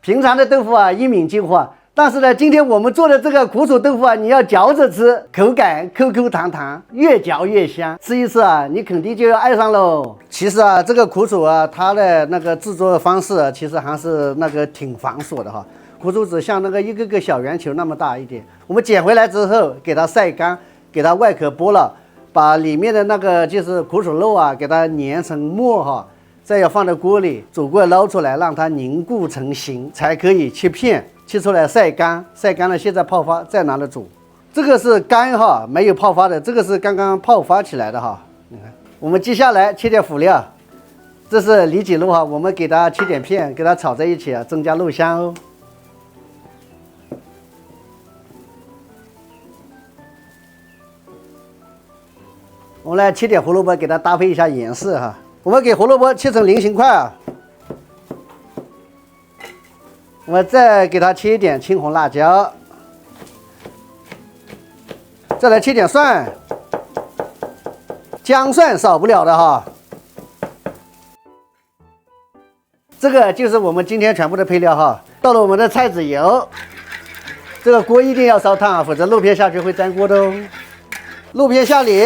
平常的豆腐啊，一抿即化。但是呢，今天我们做的这个苦薯豆腐啊，你要嚼着吃，口感 Q 弹弹，越嚼越香。吃一次啊，你肯定就要爱上喽。其实啊，这个苦薯啊，它的那个制作方式啊，其实还是那个挺繁琐的哈。苦薯只像那个一个个小圆球那么大一点，我们捡回来之后，给它晒干，给它外壳剥了，把里面的那个就是苦薯肉啊，给它碾成末哈。再要放在锅里煮过捞出来，让它凝固成型，才可以切片，切出来晒干，晒干了现在泡发，再拿来煮。这个是干哈，没有泡发的，这个是刚刚泡发起来的哈。你看，我们接下来切点辅料，这是里脊肉哈，我们给它切点片，给它炒在一起啊，增加肉香哦。我们来切点胡萝卜，给它搭配一下颜色哈。我们给胡萝卜切成菱形块啊。我们再给它切一点青红辣椒，再来切点蒜，姜蒜少不了的哈。这个就是我们今天全部的配料哈。到了我们的菜籽油，这个锅一定要烧烫啊，否则肉片下去会粘锅的哦。肉片下里。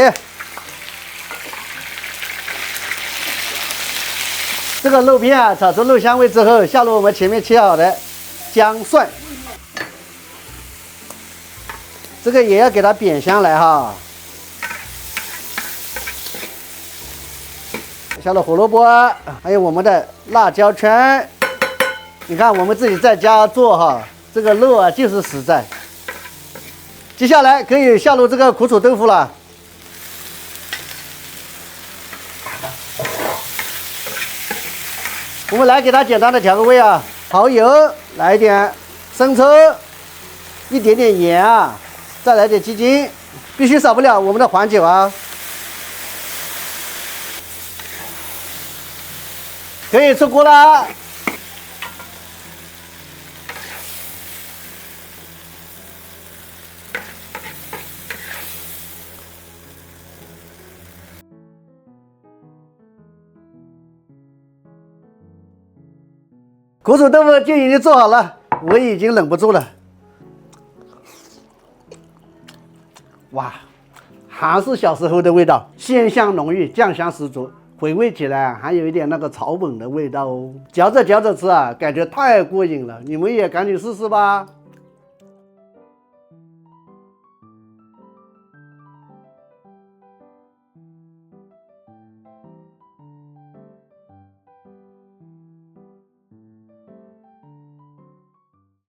这个肉片啊，炒出肉香味之后，下入我们前面切好的姜蒜，这个也要给它煸香来哈。下入胡萝卜，还有我们的辣椒圈。你看我们自己在家做哈，这个肉啊就是实在。接下来可以下入这个苦薯豆腐了。我们来给它简单的调个味啊，蚝油，来一点生抽，一点点盐啊，再来点鸡精，必须少不了我们的黄酒啊。可以出锅啦。苦薯豆腐就已经做好了，我已经忍不住了。哇，还是小时候的味道，鲜香浓郁，酱香十足，回味起来还有一点那个草本的味道哦。嚼着嚼着吃啊，感觉太过瘾了，你们也赶紧试试吧。